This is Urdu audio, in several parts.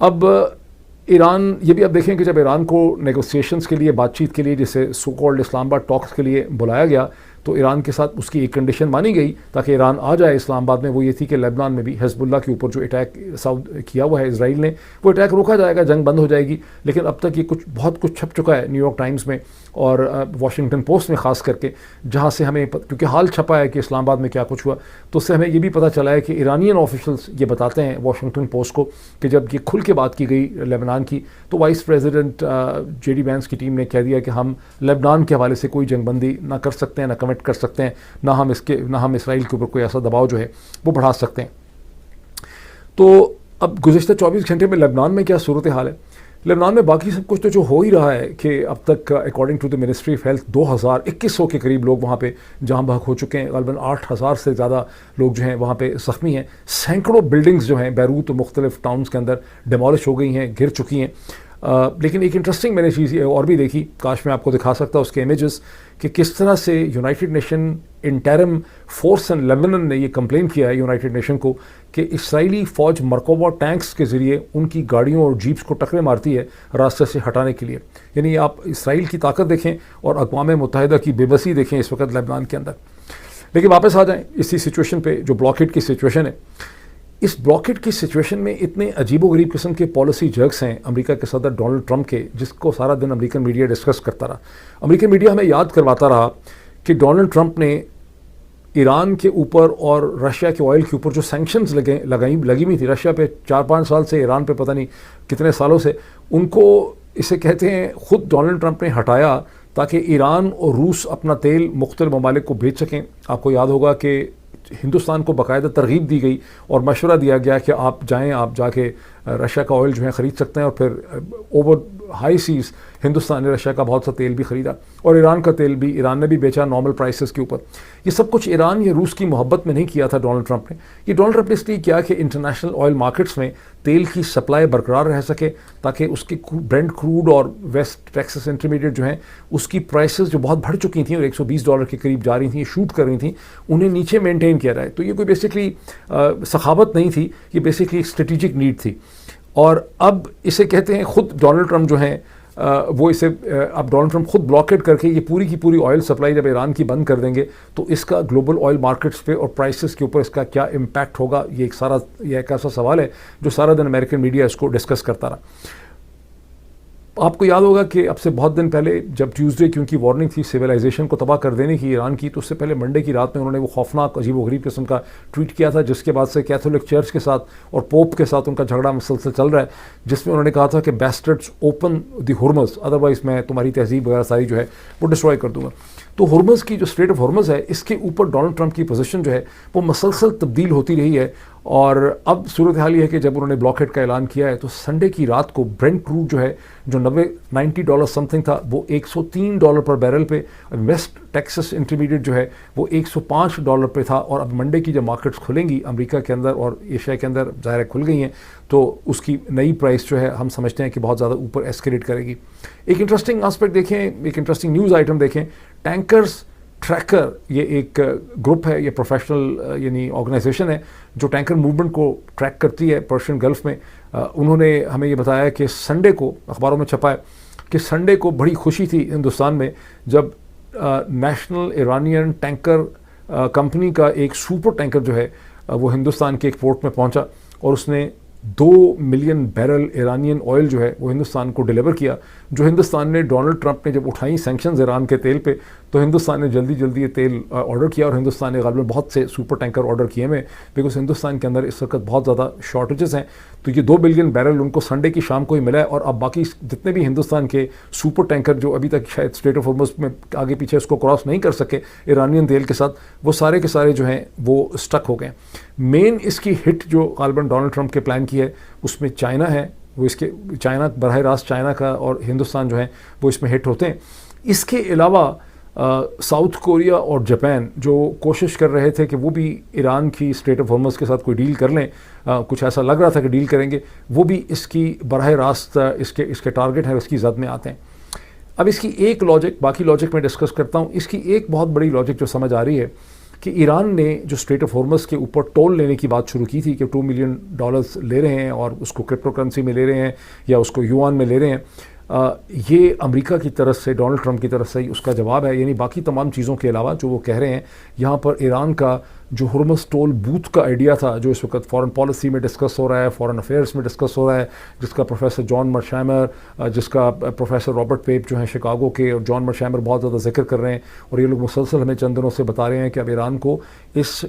اب ایران یہ بھی اب دیکھیں کہ جب ایران کو نیگوسیشنز کے لیے، بات چیت کے لیے، جسے سو کالڈ اسلام آباد ٹاکس کے لیے بلایا گیا، تو ایران کے ساتھ اس کی ایک کنڈیشن مانی گئی تاکہ ایران آ جائے اسلام آباد میں، وہ یہ تھی کہ لبنان میں بھی حزب اللہ کے اوپر جو اٹیک کیا ہوا ہے اسرائیل نے، وہ اٹیک روکا جائے گا، جنگ بند ہو جائے گی. لیکن اب تک یہ بہت کچھ چھپ چکا ہے نیو یارک ٹائمز میں اور واشنگٹن پوسٹ میں خاص کر کے، جہاں سے ہمیں کیونکہ حال چھپا ہے کہ اسلام آباد میں کیا کچھ ہوا، تو اس سے ہمیں یہ بھی پتہ چلا ہے کہ ایرانین آفیشلز یہ بتاتے ہیں واشنگٹن پوسٹ کو کہ جب یہ کھل کے بات کی گئی لبنان کی، تو vice president J D Vance کی ٹیم نے کہہ دیا کہ ہم لبنان کے حوالے سے کوئی جنگ بندی نہ کر سکتے ہیں، نہ کمٹ کر سکتے ہیں، نہ ہم اسرائیل کے اوپر کوئی ایسا دباؤ جو ہے وہ بڑھا سکتے ہیں. تو اب گزشتہ 24 گھنٹے میں لبنان میں کیا صورتحال ہے؟ لبنان میں باقی سب کچھ تو جو ہو ہی رہا ہے کہ اب تک according to the ministry of health 2100 کے قریب لوگ وہاں پہ جہاں بحق ہو چکے ہیں، غالباً 8000 سے زیادہ لوگ جو ہیں وہاں پہ زخمی ہیں، سینکڑوں بلڈنگز جو ہیں بیروت و مختلف ٹاؤنز کے اندر ڈیمالش ہو گئی ہیں، گر چکی ہیں. لیکن ایک انٹرسٹنگ میں نے چیز اور بھی دیکھی، کاش میں آپ کو دکھا سکتا اس کے امیجز، کہ کس طرح سے یونائٹڈ نیشن انٹرم فورس ان لیبنان نے یہ کمپلین کیا ہے یونائٹڈ نیشن کو کہ اسرائیلی فوج مرکوبہ ٹینکس کے ذریعے ان کی گاڑیوں اور جیپس کو ٹکرے مارتی ہے راستے سے ہٹانے کے لیے. یعنی آپ اسرائیل کی طاقت دیکھیں اور اقوام متحدہ کی بے بسی دیکھیں اس وقت لبنان کے اندر. لیکن واپس آ جائیں اسی سچویشن پہ جو بلاکیڈ کی سچویشن ہے. اس بلاکیڈ کی سچویشن میں اتنے عجیب و غریب قسم کے پالیسی جرکس ہیں امریکہ کے صدر ڈونلڈ ٹرمپ کے، جس کو سارا دن امریکن میڈیا ڈسکس کرتا رہا. امریکن میڈیا ہمیں یاد کرواتا رہا کہ ڈونلڈ ٹرمپ نے ایران کے اوپر اور رشیا کے آئل کے اوپر جو سینکشنز لگی ہوئی تھی رشیا پہ 4-5 سال سے، ایران پہ پتہ نہیں کتنے سالوں سے، ان کو اسے کہتے ہیں خود ڈونلڈ ٹرمپ نے ہٹایا تاکہ ایران اور روس اپنا تیل مختلف ممالک کو بیچ سکیں. آپ کو یاد ہوگا کہ ہندوستان کو باقاعدہ ترغیب دی گئی اور مشورہ دیا گیا کہ آپ جائیں، آپ جا کے رشیا کا آئل جو ہے خرید سکتے ہیں، اور پھر اوور ہائی سیز ہندوستان نے رشیا کا بہت سا تیل بھی خریدا اور ایران کا تیل بھی ایران نے بھی بیچا نارمل پرائسز کے اوپر. یہ سب کچھ ایران یا روس کی محبت میں نہیں کیا تھا ڈونلڈ ٹرمپ نے. یہ ڈونلڈ ٹرمپ نے اس لیے کیا کہ انٹرنیشنل آئل مارکیٹس میں تیل کی سپلائی برقرار رہ سکے، تاکہ اس کے برینٹ کروڈ اور ویسٹ ٹیکسس انٹرمیڈیٹ جو ہیں اس کی پرائسز جو بہت بڑھ چکی تھیں اور $120 کے قریب جا رہی تھیں، شوٹ کر رہی تھیں، انہیں نیچے مینٹین کیا جائے. تو یہ کوئی بیسکلی سخاوت نہیں تھی، یہ بیسکلی ایک اسٹریٹجک نیڈ تھی. اور اب اسے کہتے ہیں خود ڈونلڈ ٹرمپ جو ہیں وہ اسے اب ڈونلڈ ٹرمپ خود بلاکیڈ کر کے یہ پوری کی پوری آئل سپلائی جب ایران کی بند کر دیں گے تو اس کا گلوبل آئل مارکیٹس پہ اور پرائسز کے اوپر اس کا کیا امپیکٹ ہوگا. یہ ایک ایسا سوال ہے جو سارا دن امریکن میڈیا اس کو ڈسکس کرتا رہا. آپ کو یاد ہوگا کہ اب سے بہت دن پہلے جب ٹیوزڈے کیونکہ وارننگ تھی سویلائزیشن کو تباہ کر دینے کی ایران کی، تو اس سے پہلے منڈے کی رات میں انہوں نے وہ خوفناک عجیب و غریب قسم کا ٹویٹ کیا تھا، جس کے بعد سے کیتھولک چرچ کے ساتھ اور پوپ کے ساتھ ان کا جھگڑا مسلسل چل رہا ہے، جس میں انہوں نے کہا تھا کہ بیسٹرڈز اوپن دی ہرمز، ادروائز میں تمہاری تہذیب وغیرہ ساری جو ہے وہ ڈسٹروائے کر دوں گا. تو ہرمز کی جو اسٹریٹ آف ہرمز ہے، اس کے اوپر ڈونلڈ ٹرمپ کی پوزیشن جو ہے وہ مسلسل تبدیل ہوتی رہی ہے. اور اب صورتحال یہ ہے کہ جب انہوں نے بلاکیڈ کا اعلان کیا ہے تو سنڈے کی رات کو برینٹ کروڈ جو ہے جو $90 سم تھنگ تھا وہ $103 پر بیرل پہ، ویسٹ ٹیکسس انٹرمیڈیٹ جو ہے وہ $105 پہ تھا. اور اب منڈے کی جب مارکیٹس کھلیں گی امریکہ کے اندر اور ایشیا کے اندر، ظاہر کھل گئی ہیں، تو اس کی نئی پرائس جو ہے ہم سمجھتے ہیں کہ بہت زیادہ اوپر ایسکیلیٹ کرے گی. ایک انٹرسٹنگ آسپیکٹ دیکھیں، ایک انٹرسٹنگ نیوز آئٹم دیکھیں. ٹینکرز ٹریکر یہ ایک گروپ ہے، یہ پروفیشنل یعنی آرگنائزیشن ہے جو ٹینکر موومنٹ کو ٹریک کرتی ہے پرشین گلف میں. انہوں نے ہمیں یہ بتایا کہ سنڈے کو اخباروں میں چھپا ہے کہ سنڈے کو بڑی خوشی تھی ہندوستان میں جب نیشنل ایرانین ٹینکر کمپنی کا ایک سپر ٹینکر جو ہے وہ ہندوستان کے ایک پورٹ میں پہنچا اور اس نے 2 ملین بیرل ایرانین آئل جو ہے وہ ہندوستان کو ڈیلیور کیا، جو ہندوستان نے ڈونلڈ ٹرمپ نے جب اٹھائیں سینکشنز ایران کے تیل پہ تو ہندوستان نے جلدی یہ تیل آرڈر کیا، اور ہندوستان نے غالباً بہت سے سپر ٹینکر آرڈر کیے ہیں بیکاز ہندوستان کے اندر اس وقت بہت زیادہ شارٹیجز ہیں. تو یہ 2 بلین بیرل ان کو سنڈے کی شام کو ہی ملا ہے. اور اب باقی جتنے بھی ہندوستان کے سپر ٹینکر جو ابھی تک شاید اسٹریٹ آف ہرمز میں آگے پیچھے اس کو کراس نہیں کر سکے ایرانین تیل کے ساتھ، وہ سارے کے سارے جو ہیں وہ اسٹک ہو گئے. مین اس کی ہٹ جو غالباً ڈونلڈ ٹرمپ کے پلان کی ہے اس میں چائنا ہے، وہ اس کے چائنا براہ راست چائنا کا اور ہندوستان جو ہیں وہ اس میں ہٹ ہوتے ہیں. اس کے علاوہ ساؤتھ کوریا اور جاپان جو کوشش کر رہے تھے کہ وہ بھی ایران کی اسٹریٹ آف ہرمز کے ساتھ کوئی ڈیل کر لیں، کچھ ایسا لگ رہا تھا کہ ڈیل کریں گے، وہ بھی اس کی براہ راست اس کے ٹارگٹ ہے، اس کی زد میں آتے ہیں. اب اس کی ایک لاجک، باقی لاجک میں ڈسکس کرتا ہوں. اس کی ایک بہت بڑی لاجک جو سمجھ آ رہی ہے کہ ایران نے جو اسٹریٹ آف ہارمز کے اوپر ٹول لینے کی بات شروع کی تھی کہ $2 ملین لے رہے ہیں اور اس کو کرپٹو کرنسی میں لے رہے ہیں یا اس کو یوان میں لے رہے ہیں، یہ امریکہ کی طرف سے، ڈونلڈ ٹرمپ کی طرف سے اس کا جواب ہے. یعنی باقی تمام چیزوں کے علاوہ جو وہ کہہ رہے ہیں، یہاں پر ایران کا جو ہرمز ٹول بوتھ کا آئیڈیا تھا، جو اس وقت فارن پالیسی میں ڈسکس ہو رہا ہے، فارن افیئرس میں ڈسکس ہو رہا ہے، جس کا پروفیسر جان مرشائمر، جس کا پروفیسر رابرٹ پیپ جو ہیں شکاگو کے، اور جان مرشائمر بہت زیادہ ذکر کر رہے ہیں، اور یہ لوگ مسلسل ہمیں چند دنوں سے بتا رہے ہیں کہ اب ایران کو اس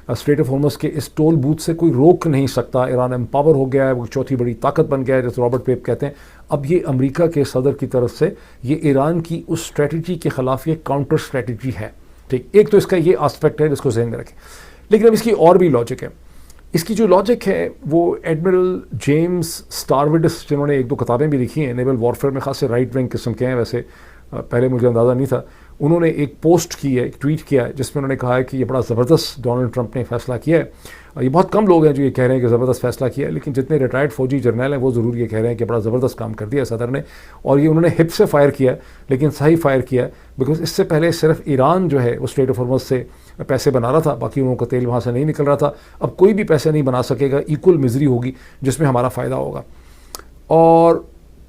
اسٹریٹ آف ہارمز کے اس ٹول بوتھ سے کوئی روک نہیں سکتا. ایران امپاور ہو گیا ہے، وہ چوتھی بڑی طاقت بن گیا ہے جیسے رابرٹ پیپ کہتے ہیں. اب یہ امریکہ کے صدر کی طرف سے یہ ایران کی اس اسٹریٹجی کے خلاف یہ کاؤنٹر اسٹریٹجی ہے. ٹھیک، ایک تو اس کا یہ آسپیکٹ ہے جس کو ذہن میں رکھیں، لیکن اب اس کی اور بھی لاجک ہے. اس کی جو لاجک ہے وہ ایڈمرل جیمز اسٹاروڈس، جنہوں نے ایک دو کتابیں بھی لکھی ہیں نیول وارفیئر میں، خاص سے رائٹ ونگ قسم کے ہیں، ویسے پہلے مجھے اندازہ نہیں تھا. انہوں نے ایک پوسٹ کی ہے، ایک ٹویٹ کیا ہے جس میں انہوں نے کہا ہے کہ یہ بڑا زبردست ڈونلڈ ٹرمپ نے فیصلہ کیا ہے. یہ بہت کم لوگ ہیں جو یہ کہہ رہے ہیں کہ زبردست فیصلہ کیا ہے، لیکن جتنے ریٹائرڈ فوجی جرنیل ہیں وہ ضرور یہ کہہ رہے ہیں کہ بڑا زبردست کام کر دیا ہے صدر نے. اور یہ انہوں نے ہپ سے فائر کیا ہے، لیکن صحیح فائر کیا ہے، بیکاز اس سے پہلے صرف ایران جو ہے وہ اسٹریٹ آف ہارمز سے پیسے بنا رہا تھا، باقی انہوں کا تیل وہاں سے نہیں نکل رہا تھا. اب کوئی بھی پیسے نہیں بنا سکے گا، ایکول مزری ہوگی جس میں ہمارا فائدہ ہوگا. اور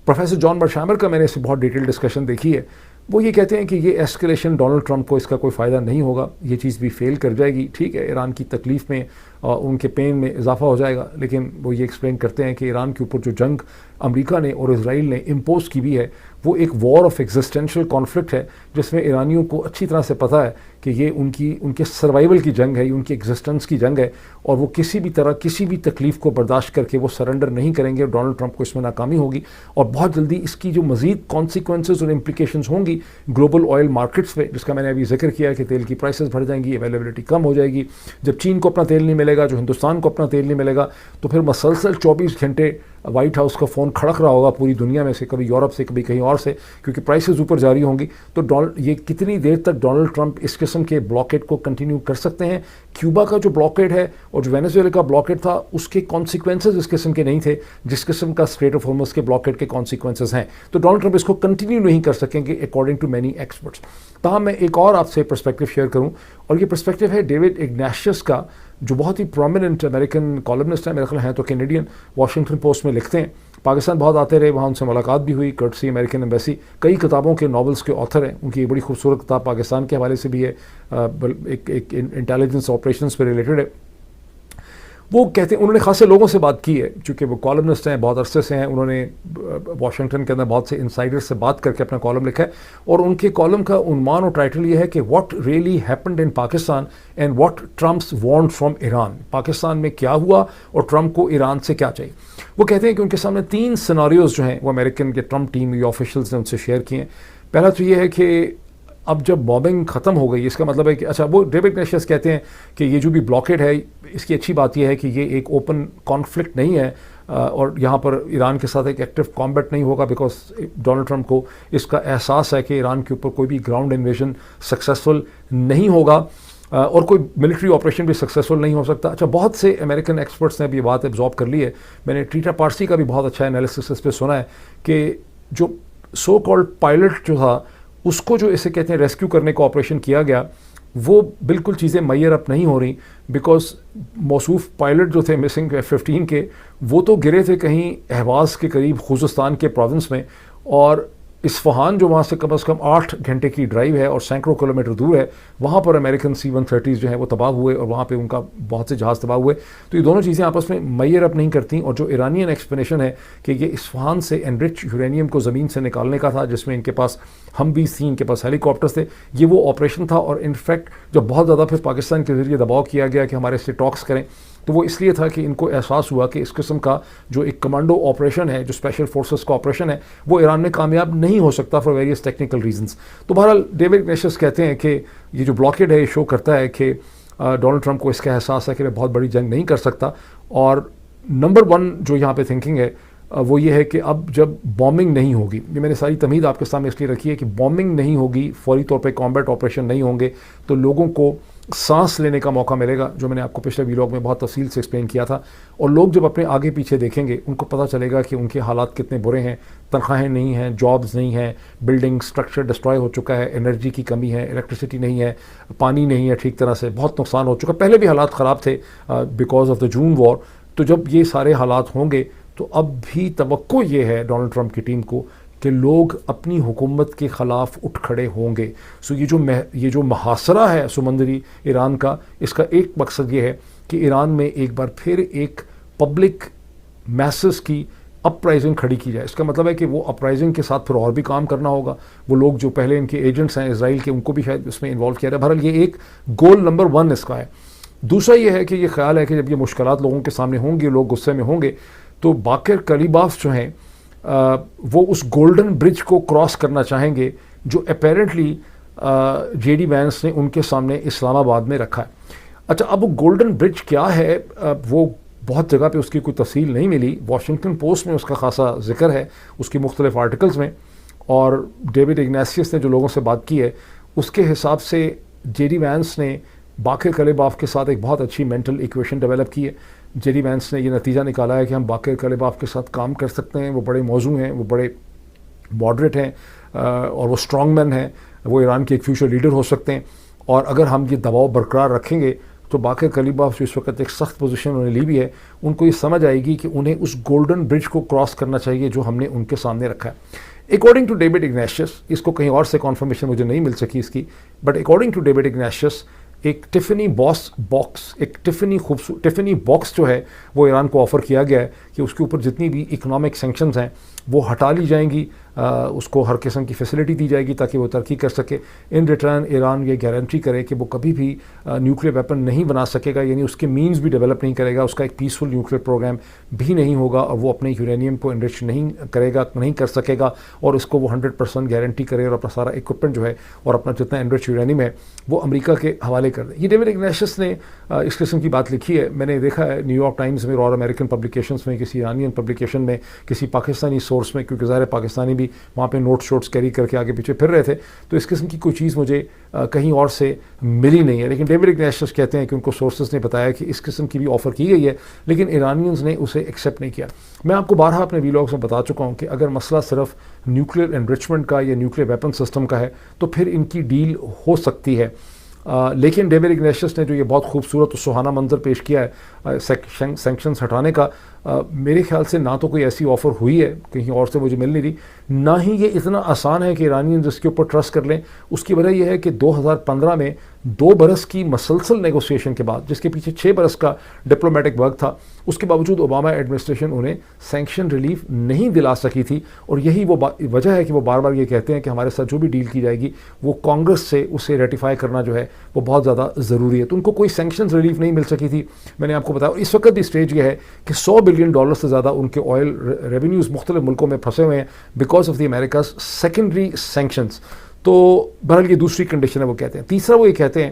پروفیسر جان مرشائمر کا میں نے اس سے بہت ڈیٹیل ڈسکشن دیکھی ہے. وہ یہ کہتے ہیں کہ یہ ایسکلیشن ڈونلڈ ٹرمپ کو اس کا کوئی فائدہ نہیں ہوگا، یہ چیز بھی فیل کر جائے گی. ٹھیک ہے، ایران کی تکلیف میں ان کے پین میں اضافہ ہو جائے گا، لیکن وہ یہ ایکسپلین کرتے ہیں کہ ایران کے اوپر جو جنگ امریکہ نے اور اسرائیل نے امپوز کی بھی ہے وہ ایک وار آف ایگزسٹینشیل کانفلکٹ ہے، جس میں ایرانیوں کو اچھی طرح سے پتہ ہے کہ یہ ان کے سروائیول کی جنگ ہے، یہ ان کی ایگزسٹنس کی جنگ ہے، اور وہ کسی بھی طرح کسی بھی تکلیف کو برداشت کر کے وہ سرنڈر نہیں کریں گے. ڈونلڈ ٹرمپ کو اس میں ناکامی ہوگی، اور بہت جلدی اس کی جو مزید کانسیکوینسز اور امپلیکیشنز ہوں گی گلوبل آئل مارکیٹس پہ، جس کا میں نے ابھی ذکر کیا ہے کہ تیل کی پرائسز بڑھ جائیں گی، اویلیبلٹی کم ہو جائے گی. جب چین کو اپنا تیل نہیں ملے گا، جو ہندوستان کو اپنا تیل نہیں ملے گا، تو پھر مسلسل 24 گھنٹے وائٹ ہاؤس کا فون کھڑک رہا ہوگا پوری دنیا میں سے، کبھی یورپ سے کبھی کہیں اور سے، کیونکہ پرائسز اوپر جاری ہوں گی. تو یہ کتنی دیر تک ڈونلڈ ٹرمپ اس قسم کے بلاکیڈ کو کنٹینیو کر سکتے ہیں؟ کیوبا کا جو بلاکیڈ ہے اور جو وینیزویلا کا بلاکیڈ تھا، اس کے کانسیکوینسز اس قسم کے نہیں تھے جس قسم کا اسٹریٹ آف ہارمز کے بلاکیڈ کے کانسیکوینسز ہیں. تو ڈونلڈ ٹرمپ اس کو کنٹینیو نہیں کر سکیں گے اکارڈنگ ٹو مینی ایکسپرٹس. تاہم میں ایک اور آپ سے پرسپیکٹو شیئر کروں، اور یہ پرسپیکٹو ہے ڈیوڈ اگنیشیس کا، جو بہت ہی پرومیننٹ امریکن کالمنسٹ ہیں، میرے خیال ہیں تو کینیڈین، واشنگٹن پوسٹ میں لکھتے ہیں. پاکستان بہت آتے رہے، وہاں ان سے ملاقات بھی ہوئی کرٹسی امریکن ایمبیسی. کئی کتابوں کے ناولز کے آتھر ہیں، ان کی ایک بڑی خوبصورت کتاب پاکستان کے حوالے سے بھی ہے، ایک انٹیلیجنس آپریشنز پہ ریلیٹڈ ہے. وہ کہتے ہیں انہوں نے خاصے لوگوں سے بات کی ہے، چونکہ وہ کالمنسٹ ہیں، بہت عرصے سے ہیں، انہوں نے واشنگٹن کے اندر بہت سے انسائڈر سے بات کر کے اپنا کالم لکھا ہے. اور ان کے کالم کا عنوان اور ٹائٹل یہ ہے کہ what really happened in Pakistan and what Trump's want from Iran. Pakistan میں کیا ہوا اور ٹرمپ کو ایران سے کیا چاہیے. وہ کہتے ہیں کہ ان کے سامنے 3 سیناریوز جو ہیں وہ امریکن کے ٹرمپ ٹیم یا آفیشلز نے ان سے شیئر کیے ہیں. پہلا تو یہ ہے کہ اب جب بامبنگ ختم ہو گئی، اس کا مطلب ہے کہ اچھا، وہ ڈیوڈ اگنیشیس کہتے ہیں کہ یہ جو بھی بلاکیڈ ہے، اس کی اچھی بات یہ ہے کہ یہ ایک اوپن کانفلکٹ نہیں ہے، اور یہاں پر ایران کے ساتھ ایک ایکٹیو کامبیٹ نہیں ہوگا، بیکاز ڈونلڈ ٹرمپ کو اس کا احساس ہے کہ ایران کے اوپر کوئی بھی گراؤنڈ انویژن سکسیزفل نہیں ہوگا، اور کوئی ملٹری آپریشن بھی سکسیزفل نہیں ہو سکتا. اچھا، بہت سے امریکن ایکسپرٹس نے بھی یہ بات ایبزارب کر لی ہے. میں نے ٹریٹا پارسی کا بھی بہت اچھا انالیسس اس پہ سنا ہے کہ جو سو کالڈ پائلٹ جو تھا، اس کو جو اسے کہتے ہیں ریسکیو کرنے کا آپریشن کیا گیا، وہ بالکل چیزیں میئر اپ نہیں ہو رہی، بیکاز موصوف پائلٹ جو تھے مسنگ F-15 کے، وہ تو گرے تھے کہیں اہواز کے قریب خوزستان کے پروونس میں، اور اصفہان جو وہاں سے کم از کم 8 گھنٹے کی ڈرائیو ہے اور سینکڑوں کلومیٹر دور ہے، وہاں پر امریکن C-130 جو ہیں وہ تباہ ہوئے، اور وہاں پہ ان کا بہت سے جہاز تباہ ہوئے. تو یہ دونوں چیزیں آپس میں میئر اپ نہیں کرتی. اور جو ایرانین ایکسپلینیشن ہے کہ یہ اصفہان سے انرچ یورینیم کو زمین سے نکالنے کا تھا، جس میں ان کے پاس ہمویز تھیں، ان کے پاس ہیلی کاپٹرز تھے، یہ وہ آپریشن تھا. اور انفیکٹ جب بہت زیادہ پھر پاکستان کے ذریعے دباؤ کیا گیا کہ ہمارے سے ٹاکس کریں، تو وہ اس لیے تھا کہ ان کو احساس ہوا کہ اس قسم کا جو ایک کمانڈو آپریشن ہے، جو اسپیشل فورسز کا آپریشن ہے، وہ ایران میں کامیاب نہیں ہو سکتا فار ویریس ٹیکنیکل ریزنس. تو بہرحال ڈیوڈ اگنیشیس کہتے ہیں کہ یہ جو بلاکیڈ ہے یہ شو کرتا ہے کہ ڈونلڈ ٹرمپ کو اس کا احساس ہے کہ میں بہت بڑی جنگ نہیں کر سکتا. اور نمبر 1 جو یہاں پہ تھنکنگ ہے وہ یہ ہے کہ اب جب بامبنگ نہیں ہوگی، یہ میں نے ساری تمہید آپ کے سامنے اس لیے رکھی ہے کہ بامبنگ نہیں ہوگی، فوری طور پہ کامبیٹ آپریشن نہیں ہوں گے، تو لوگوں کو سانس لینے کا موقع ملے گا، جو میں نے آپ کو پچھلے ویلاگ میں بہت تفصیل سے ایکسپلین کیا تھا. اور لوگ جب اپنے آگے پیچھے دیکھیں گے ان کو پتہ چلے گا کہ ان کے حالات کتنے برے ہیں. تنخواہیں نہیں ہیں، جابز نہیں ہیں، بلڈنگ سٹرکچر ڈسٹرائے ہو چکا ہے، انرجی کی کمی ہے، الیکٹریسٹی نہیں ہے، پانی نہیں ہے ٹھیک طرح سے، بہت نقصان ہو چکا. پہلے بھی حالات خراب تھے بیکاز آف دا جون وار. تو جب یہ سارے حالات ہوں گے تو اب بھی توقع یہ ہے ڈونلڈ ٹرمپ کی ٹیم کو کہ لوگ اپنی حکومت کے خلاف اٹھ کھڑے ہوں گے. سو یہ جو محاصرہ ہے سمندری ایران کا، اس کا ایک مقصد یہ ہے کہ ایران میں ایک بار پھر ایک پبلک میسز کی اپرائزنگ کھڑی کی جائے. اس کا مطلب ہے کہ وہ اپرائزنگ کے ساتھ پھر اور بھی کام کرنا ہوگا. وہ لوگ جو پہلے ان کے ایجنٹس ہیں اسرائیل کے، ان کو بھی شاید اس میں انوالو کیا جائے. بہرحال یہ ایک گول نمبر 1 اس کا ہے. دوسرا یہ ہے کہ یہ خیال ہے کہ جب یہ مشکلات لوگوں کے سامنے ہوں گے، لوگ غصے میں ہوں گے، تو باقر کلیباف جو ہیں وہ اس گولڈن برج کو کراس کرنا چاہیں گے جو اپیرنٹلی جے ڈی وینس نے ان کے سامنے اسلام آباد میں رکھا ہے. اچھا، اب وہ گولڈن برج کیا ہے وہ بہت جگہ پہ اس کی کوئی تفصیل نہیں ملی. واشنگٹن پوسٹ میں اس کا خاصا ذکر ہے، اس کی مختلف آرٹیکلز میں. اور ڈیوڈ اگنیسیس نے جو لوگوں سے بات کی ہے اس کے حساب سے جے ڈی وینس نے باقر کلیباف کے ساتھ ایک بہت اچھی مینٹل ایکویشن ڈیولپ کی ہے. جے ڈی وینس نے یہ نتیجہ نکالا ہے کہ ہم باقر کلیباف کے ساتھ کام کر سکتے ہیں. وہ بڑے موزوں ہیں، وہ بڑے ماڈریٹ ہیں اور وہ اسٹرانگ مین ہیں. وہ ایران کے ایک فیوچر لیڈر ہو سکتے ہیں. اور اگر ہم یہ دباؤ برقرار رکھیں گے تو باقر کلیباف جو اس وقت ایک سخت پوزیشن انہوں نے لی بھی ہے، ان کو یہ سمجھ آئے گی کہ انہیں اس گولڈن برج کو کراس کرنا چاہیے جو ہم نے ان کے سامنے رکھا ہے. اکارڈنگ ٹو ڈیوڈ اگنیشیس، اس کو کہیں اور سے کنفرمیشن مجھے نہیں مل سکی اس کی، بٹ اکارڈنگ ٹو ڈیوڈ اگنیشیس ایک ٹفنی ٹفنی باکس جو ہے وہ ایران کو آفر کیا گیا ہے کہ اس کے اوپر جتنی بھی اکنامک سینکشنز ہیں وہ ہٹا لی جائیں گی. اس کو ہر قسم کی فیسلٹی دی جائے گی تاکہ وہ ترقی کر سکے. ان ریٹرن ایران یہ گارنٹی کرے کہ وہ کبھی بھی نیوکلیر ویپن نہیں بنا سکے گا، یعنی اس کے مینز بھی ڈیولپ نہیں کرے گا، اس کا ایک پیسفل نیوکلیر پروگرام بھی نہیں ہوگا، اور وہ اپنے یورینیم کو انرچ نہیں کرے گا، نہیں کر سکے گا، اور اس کو وہ 100% گارنٹی کرے اور اپنا سارا اکوپمنٹ جو ہے اور اپنا جتنا انرچ یورینیم ہے وہ امریکہ کے حوالے کر دے. یہ ڈیوڈ اگنیشیس نے اس قسم کی بات لکھی ہے. میں نے دیکھا ہے نیو یارک ٹائمز میں اور امریکن پبلیکیشنز میں، کسی ایرانین پبلیکیشن میں، کسی پاکستانی سورس میں، کیونکہ ظاہر پاکستانی بھی وہاں پہ نوٹ شوٹس کیری کر کے آگے پیچھے پھر رہے تھے، تو اس قسم کی کوئی چیز مجھے کہیں اور سے ملی نہیں ہے. لیکن ڈیوڈ اگنیشیس کہتے ہیں کہ ان کو سورسز نے بتایا کہ اس قسم کی بھی آفر کی گئی ہے، لیکن ایرانینز نے اسے ایکسیپٹ نہیں کیا. میں آپ کو بارہا اپنے ویلاگس میں بتا چکا ہوں کہ اگر مسئلہ صرف نیوکلیر انرچمنٹ کا یا نیوکلیر ویپن سسٹم کا ہے تو پھر ان کی ڈیل ہو سکتی ہے. لیکن ڈیوڈ اگنیشیس نے جو یہ بہت خوبصورت و سہانا منظر پیش کیا ہے سینکشنز ہٹانے کا، میرے خیال سے نہ تو کوئی ایسی آفر ہوئی ہے، کہیں اور سے مجھے مل نہیں رہی، نہ ہی یہ اتنا آسان ہے کہ ایرانینز اس کے اوپر ٹرسٹ کر لیں. اس کی وجہ یہ ہے کہ 2015 میں 2 برس کی مسلسل نیگوسیشن کے بعد، جس کے پیچھے 6 برس کا ڈپلومیٹک ورک تھا، اس کے باوجود اوباما ایڈمنسٹریشن انہیں سینکشن ریلیف نہیں دلا سکی تھی. اور یہی وہ وجہ ہے کہ وہ بار بار یہ کہتے ہیں کہ ہمارے ساتھ جو بھی ڈیل کی جائے گی وہ کانگریس سے اسے ریٹیفائی کرنا جو ہے وہ بہت زیادہ ضروری ہے. تو ان کو کوئی سینکشن ریلیف نہیں مل سکی تھی. میں نے آپ کو بتایا اس وقت بھی اسٹیج یہ ہے کہ $100 بلین سے زیادہ ان کے آئل ریونیوز مختلف ملکوں میں پھنسے ہوئے ہیں because of the America's secondary sanctions. تو بہرحال یہ دوسری کنڈیشن ہے وہ کہتے ہیں. تیسرا وہ یہ کہتے ہیں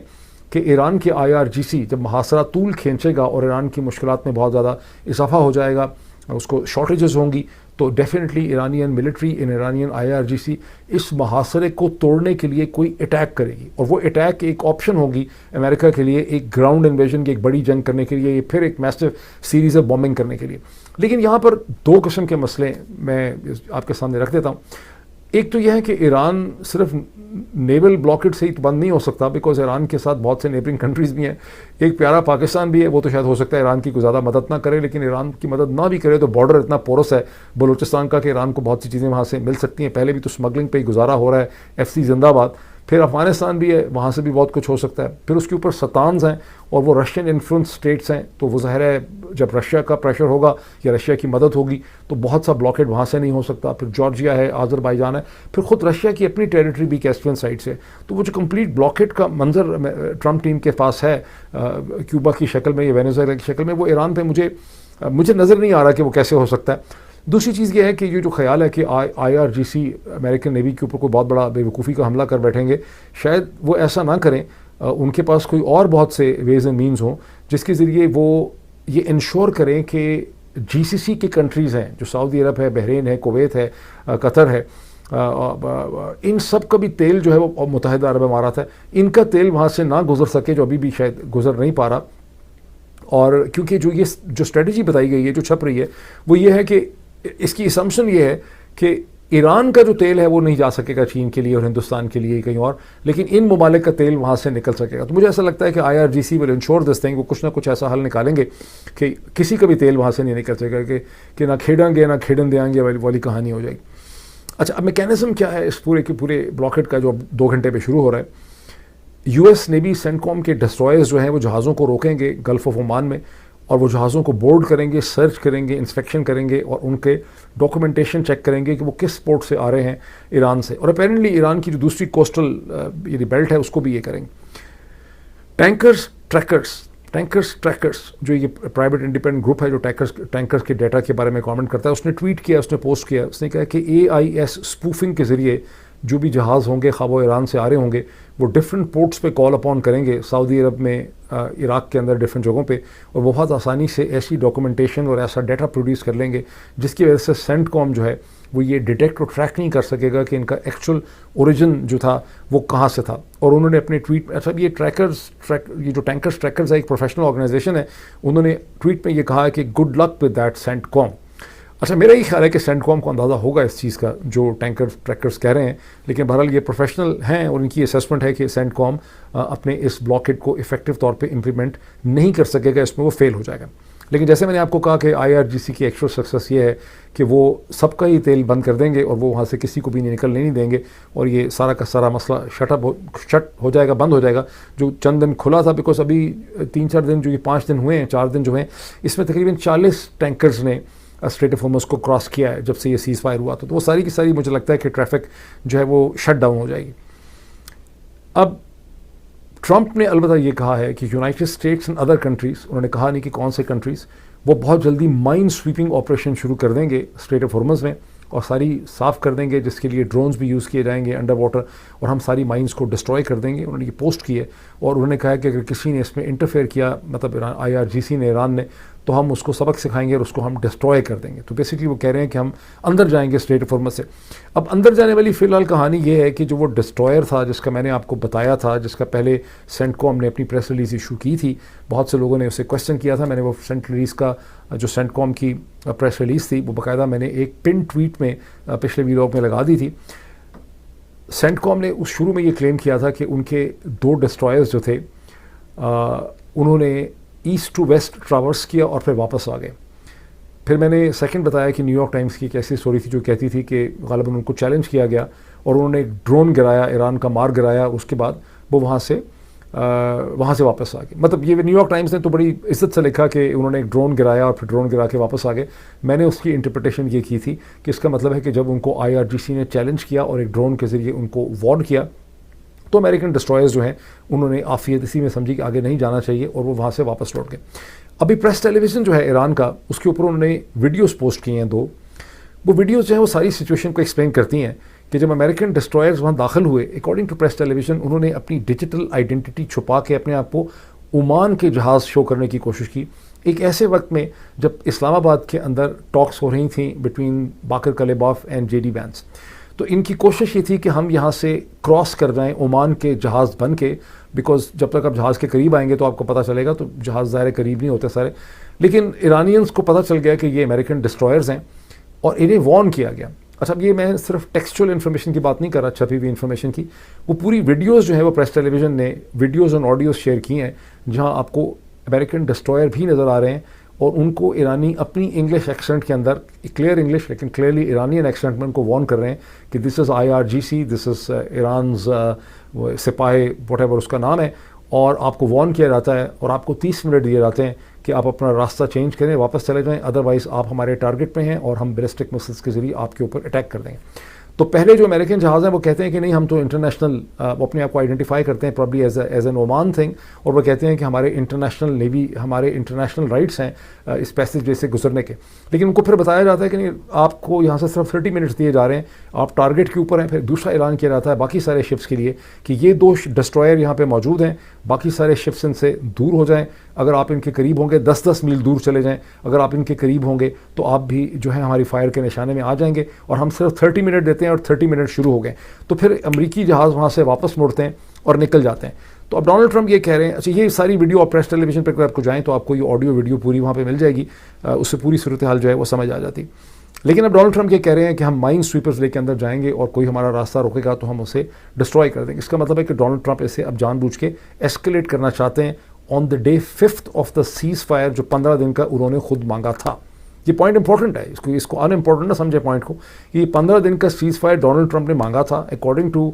کہ ایران کے IRGC جب محاصرہ طول کھینچے گا اور ایران کی مشکلات میں بہت زیادہ اضافہ ہو جائے گا، اس کو شارٹیجز ہوں گی، تو definitely Iranian military Iranian IRGC اس محاصرے کو توڑنے کے لیے کوئی اٹیک کرے گی. اور وہ اٹیک ایک آپشن ہوگی امریکہ کے لیے، ایک گراؤنڈ انویژن کی ایک بڑی جنگ کرنے کے لیے، پھر ایک میسو سیریز آف بامبنگ کرنے کے لیے. لیکن یہاں پر 2 قسم کے مسئلے میں آپ کے سامنے رکھ دیتا ہوں. ایک تو یہ ہے کہ ایران صرف نیول بلاکٹ سے ہی بند نہیں ہو سکتا، بیکاز ایران کے ساتھ بہت سے نیبرنگ کنٹریز بھی ہیں. ایک پیارا پاکستان بھی ہے، وہ تو شاید ہو سکتا ہے ایران کی کوئی زیادہ مدد نہ کرے، لیکن ایران کی مدد نہ بھی کرے تو بارڈر اتنا پورس ہے بلوچستان کا کہ ایران کو بہت سی چیزیں وہاں سے مل سکتی ہیں. پہلے بھی تو اسمگلنگ پہ ہی گزارا ہو رہا ہے، FC زندہ باد. پھر افغانستان بھی ہے، وہاں سے بھی بہت کچھ ہو سکتا ہے. پھر اس کے اوپر ستانز ہیں اور وہ رشین انفلوئنس اسٹیٹس ہیں، تو وہ ظاہر ہے جب رشیا کا پریشر ہوگا یا رشیا کی مدد ہوگی تو بہت سا بلاکیڈ وہاں سے نہیں ہو سکتا. پھر جارجیا ہے، آذربائیجان ہے، پھر خود رشیا کی اپنی ٹیریٹری بھی کیسپین سائڈ سے. تو وہ جو کمپلیٹ بلاکیڈ کا منظر ٹرمپ ٹیم کے پاس ہے کیوبا کی شکل میں یا وینیزویلا کی شکل میں، وہ ایران پہ مجھے نظر نہیں آ رہا کہ وہ کیسے ہو سکتا ہے. دوسری چیز یہ ہے کہ یہ جو خیال ہے کہ IRGC امریکن نیوی کے اوپر کوئی بہت بڑا بے وقوفی کا حملہ کر بیٹھیں گے، شاید وہ ایسا نہ کریں. ان کے پاس کوئی اور بہت سے ویز اینڈ مینز ہوں جس کے ذریعے وہ یہ انشور کریں کہ GCC کی کنٹریز ہیں، جو سعودی عرب ہے، بحرین ہے، کویت ہے، قطر ہے، ان سب کا بھی تیل جو ہے وہ متحدہ عرب امارات ہے، ان کا تیل وہاں سے نہ گزر سکے، جو ابھی بھی شاید گزر نہیں پا رہا. اور کیونکہ جو اسٹریٹجی بتائی گئی ہے، جو چھپ رہی ہے، وہ یہ ہے کہ اس کی اسمپشن یہ ہے کہ ایران کا جو تیل ہے وہ نہیں جا سکے گا چین کے لیے اور ہندوستان کے لیے کہیں اور، لیکن ان ممالک کا تیل وہاں سے نکل سکے گا. تو مجھے ایسا لگتا ہے کہ IRGC will ensure this thing, وہ کچھ نہ کچھ ایسا حل نکالیں گے کہ کسی کا بھی تیل وہاں سے نہیں نکل سکے گا، کہ نہ کھیڑیں گے نہ کھیڑن دیں گے والی کہانی ہو جائے گی. اچھا، اب میکینزم کیا ہے اس پورے کے پورے بلاکٹ کا جو اب 2 گھنٹے پہ شروع ہو رہا ہے؟ US نیوی سینٹکام کے ڈسٹرائرز جو ہیں وہ جہازوں کو روکیں گے گلف آف عمان میں، اور وہ جہازوں کو بورڈ کریں گے، سرچ کریں گے، انسپیکشن کریں گے، اور ان کے ڈاکومنٹیشن چیک کریں گے کہ وہ کس پورٹ سے آ رہے ہیں ایران سے. اور اپیرنٹلی ایران کی جو دوسری کوسٹل یعنی بیلٹ ہے اس کو بھی یہ کریں گے. ٹینکرز جو یہ پرائیویٹ انڈیپینڈنٹ گروپ ہے جو ٹینکرز کے ڈیٹا کے بارے میں کامنٹ کرتا ہے، اس نے ٹویٹ کیا، اس نے پوسٹ کیا، اس نے کہا کہ AIS اسپوفنگ کے ذریعے جو بھی جہاز ہوں گے خواہ وہ ایران سے آ رہے ہوں گے، وہ ڈفرینٹ پورٹس پہ کال اپون کریں گے، سعودی عرب میں، عراق کے اندر ڈفرینٹ جگہوں پہ، اور بہت آسانی سے ایسی ڈاکومنٹیشن اور ایسا ڈیٹا پروڈیوس کر لیں گے جس کی وجہ سے سینٹکام جو ہے وہ یہ ڈیٹیکٹ اور ٹریک نہیں کر سکے گا کہ ان کا ایکچوئل اوریجن جو تھا وہ کہاں سے تھا. اور انہوں نے اپنے ٹویٹ میں، یہ یہ جو ٹینکرز ٹریکرز ہے ایک پروفیشنل آرگنائزیشن ہے، انہوں نے ٹویٹ میں یہ کہا ہے کہ good luck with that CENTCOM. اچھا، میرا یہ خیال ہے کہ سینٹکام کو اندازہ ہوگا اس چیز کا جو ٹریکرز کہہ رہے ہیں، لیکن بہرحال یہ پروفیشنل ہیں اور ان کی اسیسمنٹ ہے کہ سینٹکام اپنے اس بلاکیڈ کو افیکٹو طور پہ امپلیمنٹ نہیں کر سکے گا، اس میں وہ فیل ہو جائے گا. لیکن جیسے میں نے آپ کو کہا کہ IRGC کی ایکچوئل سکسیس یہ ہے کہ وہ سب کا ہی تیل بند کر دیں گے اور وہ وہاں سے کسی کو بھی نکلنے نہیں دیں گے، اور یہ سارا کا سارا مسئلہ شٹ ہو جائے گا، بند ہو جائے گا. جو چند دن کھلا تھا، بیکاز ابھی 3-4 دن جو یہ 5 دن ہوئے ہیں، 4 دن جو ہیں، اس میں تقریباً 40 ٹینکرز نے اسٹریٹ آف ہارمز کو کراس کیا ہے جب سے یہ سیز فائر ہوا. تو وہ ساری کی ساری مجھے لگتا ہے کہ ٹریفک جو ہے وہ شٹ ڈاؤن ہو جائے گی. اب ٹرمپ نے البتہ یہ کہا ہے کہ United States and other countries, انہوں نے کہا نہیں کہ کون سے کنٹریز، وہ بہت جلدی مائن سویپنگ آپریشن شروع کر دیں گے اسٹریٹ آف ہارمز میں، اور ساری صاف کر دیں گے، جس کے لیے ڈرونز بھی یوز کیے جائیں گے انڈر واٹر، اور ہم ساری مائنز کو ڈسٹروائے کر دیں گے. انہوں نے یہ پوسٹ کی ہے، اور انہوں نے کہا کہ اگر کسی نے اس میں انٹرفیئر کیا، مطلب IRGC نے، ایران نے، تو ہم اس کو سبق سکھائیں گے اور اس کو ہم ڈسٹروائے کر دیں گے. تو بیسکلی وہ کہہ رہے ہیں کہ ہم اندر جائیں گے اسٹریٹ آف ہارمز سے. اب اندر جانے والی فی الحال کہانی یہ ہے کہ جو وہ ڈسٹرائر تھا جس کا میں نے آپ کو بتایا تھا، جس کا پہلے سینٹکام نے اپنی پریس ریلیز ایشو کی تھی، بہت سے لوگوں نے اسے کویسچن کیا تھا. میں نے وہ ریلیز کا جو سینٹکام کی پریس ریلیز تھی وہ باقاعدہ میں نے ایک پن ٹویٹ میں پچھلے ویلاگ میں لگا دی تھی. سینٹکام نے اس شروع میں یہ کلیم کیا تھا کہ ان کے 2 ڈسٹرائرز جو تھے انہوں نے ایسٹ ٹو ویسٹ ٹراورس کیا اور پھر واپس آ گئے. پھر میں نے سیکنڈ بتایا کہ نیو یارک ٹائمز کی ایک ایسی اسٹوری تھی جو کہتی تھی کہ غالباً ان کو چیلنج کیا گیا اور انہوں نے ایک ڈرون گرایا، ایران کا مار گرایا، اس کے بعد وہ وہاں سے واپس آ گئے. مطلب یہ نیو یارک ٹائمز نے تو بڑی عزت سے لکھا کہ انہوں نے ایک ڈرون گرایا اور پھر ڈرون گرا کے واپس آ گئے. میں نے اس کی انٹرپریٹیشن یہ کی تھی کہ اس کا مطلب ہے کہ جب ان کو IRGC نے چیلنج کیا اور ایک ڈرون کے ذریعے ان کو وارن کیا، تو امریکن ڈسٹرائرز جو ہیں انہوں نے عافیت اسی میں سمجھی کہ آگے نہیں جانا چاہیے اور وہ وہاں سے واپس لوٹ گئے. ابھی پریس ٹیلی ویژن جو ہے ایران کا، اس کے اوپر انہوں نے ویڈیوز پوسٹ کیے ہیں 2. وہ ویڈیوز جو ہیں وہ ساری سچویشن کو ایکسپلین کرتی ہیں کہ جب امریکن ڈسٹرائرز وہاں داخل ہوئے، according to Press Television, انہوں نے اپنی ڈیجیٹل آئیڈینٹی چھپا کے اپنے آپ کو عمان کے جہاز شو کرنے کی کوشش کی، ایک ایسے وقت میں جب اسلام آباد کے اندر ٹاکس ہو رہی تھیں between Baqer Qalibaf and JD Vance. تو ان کی کوشش یہ تھی کہ ہم یہاں سے کراس کر جائیں عمان کے جہاز بن کے، بیکاز جب تک آپ جہاز کے قریب آئیں گے تو آپ کو پتہ چلے گا، تو جہاز ظاہر قریب نہیں ہوتے سارے. لیکن ایرانینز کو پتہ چل گیا کہ یہ امریکن ڈسٹرائرز ہیں اور انہیں وارن کیا گیا. اچھا، یہ میں صرف ٹیکسچوئل انفارمیشن کی بات نہیں کر رہا، چھپی ہوئی انفارمیشن کی. وہ پوری ویڈیوز جو ہے وہ پریس ٹیلی ویژن نے ویڈیوز اور آڈیوز شیئر کی ہیں جہاں آپ کو امریکن ڈسٹرائر بھی نظر آ رہے ہیں اور ان کو ایرانی اپنی انگلش ایکسنٹ کے اندر، کلیئر انگلش لیکن کلیئرلی ایرانین ایکسنٹ میں ان کو وارن کر رہے ہیں کہ دس از IRGC، دس از ایرانز سپاہی واٹ ایور اس کا نام ہے، اور آپ کو وارن کیا جاتا ہے اور آپ کو 30 منٹ دیے جاتے ہیں کہ آپ اپنا راستہ چینج کریں، واپس چلے جائیں، ادروائز آپ ہمارے ٹارگٹ پہ ہیں اور ہم بیلسٹک مسلس کے ذریعے آپ کے اوپر اٹیک کر دیں گے. تو پہلے جو امریکن جہاز ہیں وہ کہتے ہیں کہ نہیں، ہم تو انٹرنیشنل، وہ اپنے آپ کو آئیڈینٹیفائی کرتے ہیں probably as an Oman thing, اور وہ کہتے ہیں کہ ہمارے انٹرنیشنل نیوی، ہمارے انٹرنیشنل رائٹس ہیں اس پیسیج وے سے گزرنے کے. لیکن ان کو پھر بتایا جاتا ہے کہ نہیں، آپ کو یہاں سے صرف 30 منٹس دیے جا رہے ہیں، آپ ٹارگٹ کے اوپر ہیں. پھر دوسرا اعلان کیا جاتا ہے باقی سارے شپس کے لیے کہ یہ 2 ڈسٹرائر یہاں پہ موجود ہیں، باقی سارے شپس ان سے دور ہو جائیں، اگر آپ ان کے قریب ہوں گے 10-10 میل دور چلے جائیں، اگر آپ ان کے قریب ہوں گے تو آپ بھی جو ہے ہماری فائر کے نشانے میں آ جائیں گے، اور ہم صرف 30 منٹ دیتے ہیں اور 30 منٹ شروع ہو گئے تو پھر امریکی جہاز وہاں سے واپس مڑتے ہیں اور نکل جاتے ہیں۔ تو اب ڈونلڈ ٹرمپ یہ کہہ رہے ہیں، اچھا یہ ساری ویڈیو آپ پریس ٹیلی ویژن پہ اگر آپ کو جائیں تو آپ کو یہ آڈیو ویڈیو پوری وہاں پہ مل جائے گی، اس سے پوری صورتحال جو ہے وہ سمجھ آ جاتی۔ لیکن اب ڈونلڈ ٹرمپ یہ کہہ رہے ہیں کہ ہم مائن سویپرز لے کے اندر جائیں گے اور کوئی ہمارا راستہ روکے گا تو ہم اسے ڈسٹروائے کر دیں گے۔ اس کا مطلب ہے کہ ڈونلڈ ٹرمپ اسے اب جان بوجھ کے ایسکیلیٹ کرنا چاہتے ہیں on the day 5th of the ceasefire, جو 15 دن کا انہوں نے خود مانگا تھا۔ یہ پوائنٹ امپورٹنٹ ہے، اس کو ان امپورٹنٹ نہ سمجھے پوائنٹ کو۔ یہ 15 دن کا سیز فائر ڈونلڈ ٹرمپ نے مانگا تھا اکارڈنگ ٹو،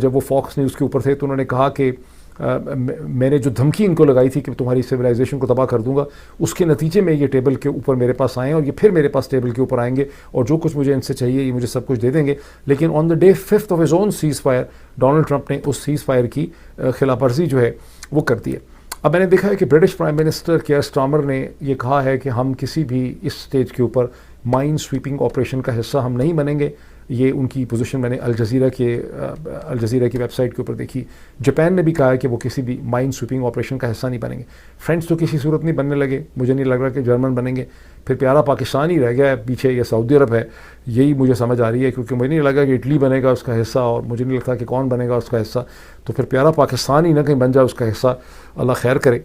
جب وہ فاکس نیوز کے اوپر تھے تو انہوں نے کہا کہ میں نے جو دھمکی ان کو لگائی تھی کہ تمہاری سویلائزیشن کو تباہ کر دوں گا، اس کے نتیجے میں یہ ٹیبل کے اوپر میرے پاس آئیں اور یہ پھر میرے پاس ٹیبل کے اوپر آئیں گے اور جو کچھ مجھے ان سے چاہیے یہ مجھے سب کچھ دے دیں گے۔ لیکن on the day 5th of his own ceasefire Donald Trump نے اس سیز فائر کی خلاف ورزی جو ہے وہ کر دی ہے۔ اب میں نے دیکھا ہے کہ British prime minister care Starmer نے یہ کہا ہے کہ ہم کسی بھی اس سٹیج کے اوپر مائن سویپنگ آپریشن کا حصہ ہم نہیں بنیں گے۔ یہ ان کی پوزیشن میں نے الجزیرہ کی ویب سائٹ کے اوپر دیکھی۔ جاپان نے بھی کہا ہے کہ وہ کسی بھی مائن سویپنگ آپریشن کا حصہ نہیں بنیں گے۔ فرینچ تو کسی صورت نہیں بننے لگے، مجھے نہیں لگ رہا کہ جرمن بنیں گے، پھر پیارا پاکستان ہی رہ گیا ہے پیچھے، یا سعودی عرب ہے، یہی مجھے سمجھ آ رہی ہے، کیونکہ مجھے نہیں لگا کہ اٹلی بنے گا اس کا حصہ، اور مجھے نہیں لگتا کہ کون بنے گا اس کا حصہ، تو پھر پیارا پاکستان ہی نہ کہیں بن جائے اس کا حصہ، اللہ خیر کرے۔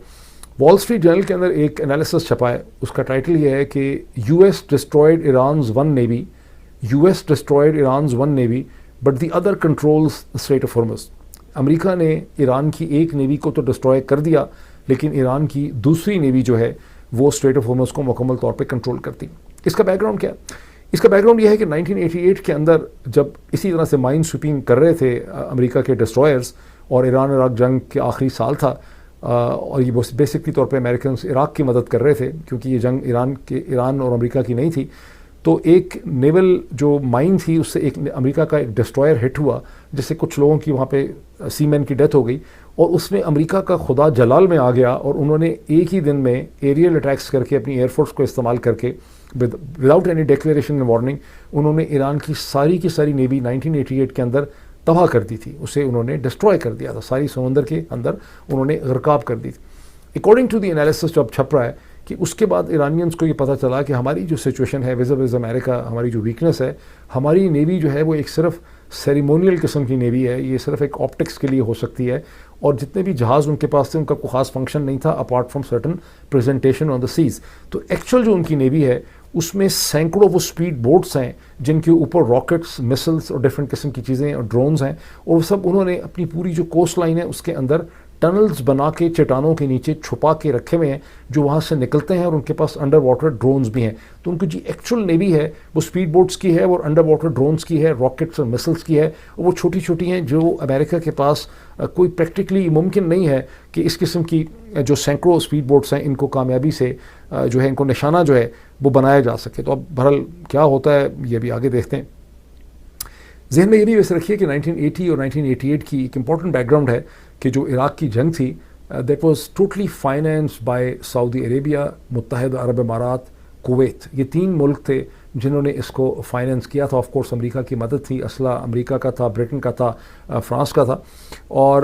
وال اسٹریٹ جرنل کے اندر ایک انالیسس چھپا ہے، اس کا ٹائٹل یہ ہے کہ U S destroyed Iran's one navy, U S destroyed Iran's one navy but the other controls Strait of Hormuz. امریکہ نے ایران کی ایک نیوی کو تو ڈسٹرائے کر دیا، لیکن ایران کی دوسری نیوی جو ہے وہ اسٹریٹ آف ہارمز کو مکمل طور پہ کنٹرول کرتی۔ اس کا بیک گراؤنڈ کیا ہے؟ اس کا بیک گراؤنڈ یہ ہے کہ 1988 کے اندر جب اسی طرح سے مائن سویپنگ کر رہے تھے امریکہ کے ڈسٹرائرز، اور ایران عراق جنگ کے آخری سال تھا، اور یہ بیسکلی طور پہ امریکنز عراق کی مدد کر رہے تھے کیونکہ یہ جنگ ایران اور امریکہ کی نہیں تھی، تو ایک نیول جو مائن تھی اس سے ایک امریکہ کا ایک ڈسٹرائر ہٹ ہوا، جس سے کچھ لوگوں کی وہاں پہ سی مین کی ڈیتھ ہو گئی، اور اس میں امریکہ کا خدا جلال میں آ گیا، اور انہوں نے ایک ہی دن میں ایریل اٹیکس کر کے اپنی ایئر فورس کو استعمال کر کے without any declaration and warning انہوں نے ایران کی ساری نیوی 1988 کے اندر تباہ کر دی تھی، اسے انہوں نے ڈسٹرائے کر دیا تھا، ساری سمندر کے اندر انہوں نے غرقاب کر دی تھی۔ اکارڈنگ ٹو دی انالیسس جو اب چھپ رہا ہے کہ اس کے بعد ایرانینز کو یہ پتہ چلا کہ ہماری جو سچویشن ہے وز امریکہ، ہماری جو ویکنس ہے، ہماری نیوی جو ہے وہ ایک صرف سیریمونیل قسم کی نیوی ہے، یہ صرف ایک آپٹکس کے لیے ہو سکتی ہے، اور جتنے بھی جہاز ان کے پاس تھے ان کا کوئی خاص فنکشن نہیں تھا apart from certain presentation on the seas. تو ایکچوئل جو ان کی نیوی ہے اس میں سینکڑوں وہ اسپیڈ بوٹس ہیں جن کے اوپر راکٹس، مسلس اور ڈفرینٹ قسم کی چیزیں اور ڈرونز ہیں، اور وہ سب انہوں نے اپنی پوری جو کوسٹ لائن ہے اس کے اندر ٹنلز بنا کے چٹانوں کے نیچے چھپا کے رکھے ہوئے ہیں جو وہاں سے نکلتے ہیں، اور ان کے پاس انڈر واٹر ڈرونز بھی ہیں۔ تو ان کی جو ایکچوئل نیوی ہے وہ اسپیڈ بوٹس کی ہے، وہ انڈر واٹر ڈرونز کی ہے، راکٹس اور مسلس کی ہے، اور وہ چھوٹی چھوٹی ہیں جو امریکہ کے پاس کوئی پریکٹیکلی ممکن نہیں ہے کہ اس قسم کی جو سینکڑوں اسپیڈ بوٹس ہیں ان کو کامیابی سے جو ہے ان کو نشانہ جو ہے وہ بنایا جا سکے۔ تو اب بہرحال کیا ہوتا ہے یہ بھی آگے دیکھتے ہیں۔ ذہن میں یہ بھی ویسے رکھیے کہ 1980 اور 1988 کی ایک امپورٹنٹ بیک گراؤنڈ ہے کہ جو عراق کی جنگ تھی that was totally financed by Saudi Arabia, متحدہ عرب امارات، کویت۔ یہ تین ملک تھے جنہوں نے اس کو فائنینس کیا تھا۔ آف کورس امریکہ کی مدد تھی، اسلحہ امریکہ کا تھا، برٹن کا تھا، فرانس کا تھا، اور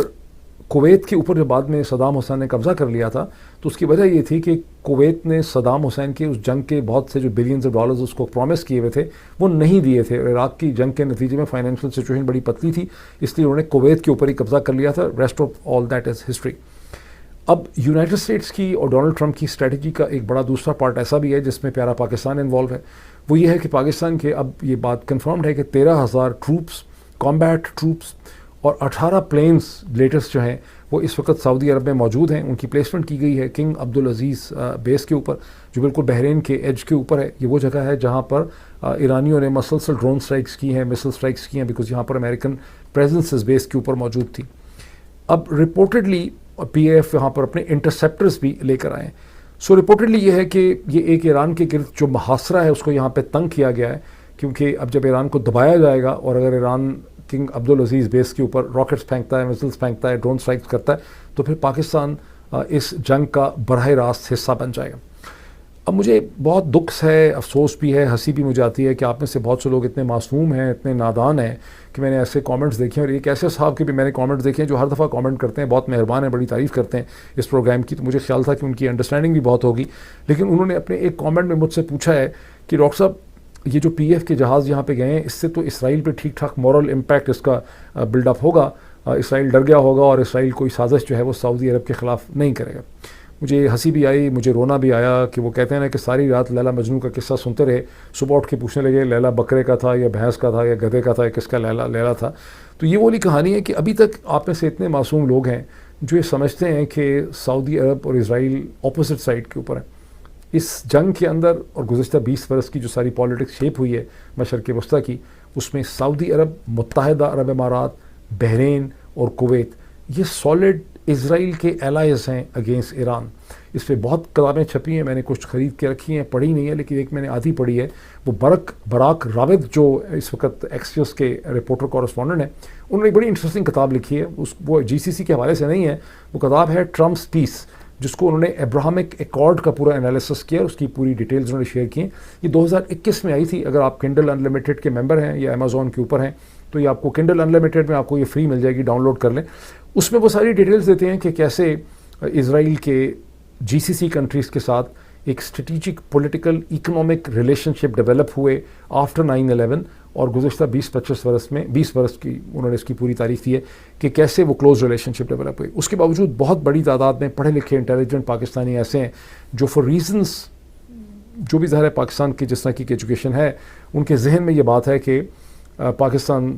کویت کے اوپر جو بعد میں صدام حسین نے قبضہ کر لیا تھا تو اس کی وجہ یہ تھی کہ کویت نے صدام حسین کے اس جنگ کے بہت سے جو بلینز آف ڈالرز اس کو پرومس کیے ہوئے تھے وہ نہیں دیے تھے، اور عراق کی جنگ کے نتیجے میں فائنینشیل سچویشن بڑی پتلی تھی، اس لیے انہوں نے کویت کے اوپر ہی قبضہ کر لیا تھا۔ Rest of all that is history. اب یونائٹڈ اسٹیٹس کی اور ڈونلڈ ٹرمپ کی اسٹریٹجی کا ایک بڑا دوسرا پارٹ ایسا بھی ہے جس میں پیارا پاکستان انوالو ہے، وہ یہ ہے کہ پاکستان کے اب یہ بات کنفرمڈ ہے کہ 13,000 ٹروپس، کامبیٹ ٹروپس اور 18 پلینز لیٹسٹ جو ہیں وہ اس وقت سعودی عرب میں موجود ہیں۔ ان کی پلیسمنٹ کی گئی ہے کنگ عبدالعزیز بیس کے اوپر جو بالکل بحرین کے ایج کے اوپر ہے۔ یہ وہ جگہ ہے جہاں پر ایرانیوں نے مسلسل ڈرون سٹرائکس کی ہیں، مسل سٹرائکس کی ہیں، بیکاز یہاں پر امریکن پریزنس اس بیس کے اوپر موجود تھی۔ اب رپورٹڈلی پی اے ایف یہاں پر اپنے انٹرسیپٹرز بھی لے کر آئے ہیں۔ سو رپورٹڈلی یہ ہے کہ یہ ایک ایران کے گرد جو محاصرہ ہے اس کو یہاں پہ تنگ کیا گیا ہے، کیونکہ اب جب ایران کو دبایا جائے گا اور اگر ایران کنگ عبدالعزیز بیس کے اوپر راکٹس پھینکتا ہے، مسلس پھینکتا ہے، ڈرون سٹرائکس کرتا ہے، تو پھر پاکستان اس جنگ کا براہ راست حصہ بن جائے گا۔ اب مجھے بہت دکھ ہے، افسوس بھی ہے، ہنسی بھی مجھے آتی ہے کہ آپ میں سے بہت سے لوگ اتنے معصوم ہیں، اتنے نادان ہیں کہ میں نے ایسے کامنٹس دیکھے ہیں، اور ایک ایسے صاحب کے بھی میں نے کامنٹس دیکھے ہیں جو ہر دفعہ کامنٹ کرتے ہیں، بہت مہربان ہیں، بڑی تعریف کرتے ہیں اس پروگرام کی، تو مجھے خیال تھا کہ ان کی انڈرسٹینڈنگ بھی بہت ہوگی، لیکن انہوں نے اپنے ایک کامنٹ میں مجھ سے پوچھا ہے کہ ڈاکٹر صاحب یہ جو پی ایف کے جہاز یہاں پہ گئے ہیں، اس سے تو اسرائیل پہ ٹھیک ٹھاک مورل امپیکٹ اس کا بلڈ اپ ہوگا، اسرائیل ڈر گیا ہوگا اور اسرائیل کوئی سازش جو ہے وہ سعودی عرب کے خلاف نہیں کرے گا۔ مجھے ہنسی بھی آئی، مجھے رونا بھی آیا کہ وہ کہتے ہیں نا کہ ساری رات لیلا مجنوں کا قصہ سنتے رہے، صبح اٹھ کے پوچھنے لگے لیلا بکرے کا تھا یا بھینس کا تھا یا گدھے کا تھا یا کس کا لیلا تھا۔ تو یہ والی کہانی ہے کہ ابھی تک آپ میں سے اتنے معصوم لوگ ہیں جو یہ سمجھتے ہیں کہ سعودی عرب اور اسرائیل اپوزٹ سائڈ کے اوپر ہیں۔ اس جنگ کے اندر اور گزشتہ 20 برس کی جو ساری پالیٹکس شیپ ہوئی ہے مشرق وسطیٰ کی، اس میں سعودی عرب، متحدہ عرب امارات، بحرین اور کویت یہ سالڈ اسرائیل کے الائز ہیں اگینسٹ ایران۔ اس پہ بہت کتابیں چھپی ہیں، میں نے کچھ خرید کے رکھی ہیں، پڑھی نہیں ہے، لیکن ایک میں نے آدھی پڑھی ہے، وہ براک رابط جو اس وقت ایکسیوس کے رپورٹر کورسپونڈنٹ ہیں، انہوں نے ایک بڑی انٹرسٹنگ کتاب لکھی ہے، وہ جی سی سی کے حوالے سے نہیں ہے، وہ کتاب ہے ٹرمپس پیس، جس کو انہوں نے ابراہمک ایکارڈ کا پورا انالیسس کیا، اس کی پوری ڈیٹیلز انہوں نے شیئر کی ہیں۔ یہ 2021 میں آئی تھی، اگر آپ کنڈل انلمیٹڈ کے ممبر ہیں یا امیزون کے اوپر ہیں تو یہ آپ کو کنڈل انلمیٹڈ میں آپ کو یہ فری مل جائے گی، ڈاؤن لوڈ کر لیں۔ اس میں وہ ساری ڈیٹیلز دیتے ہیں کہ کیسے اسرائیل کے جی سی سی کنٹریز کے ساتھ ایک اسٹریٹجک پولیٹیکل اکنامک ریلیشن شپ ڈیولپ ہوئے آفٹر 9/11، اور گزشتہ 20-25 برس میں 20 برس کی انہوں نے اس کی پوری تاریخ دی ہے کہ کیسے وہ کلوز ریلیشن شپ ڈیولپ ہوئی۔ اس کے باوجود بہت بڑی تعداد میں پڑھے لکھے انٹیلیجنٹ پاکستانی ایسے ہیں جو فار ریزنس جو بھی ظاہر ہے پاکستان کی جس طرح کی ایجوکیشن ہے، ان کے ذہن میں یہ بات ہے کہ پاکستان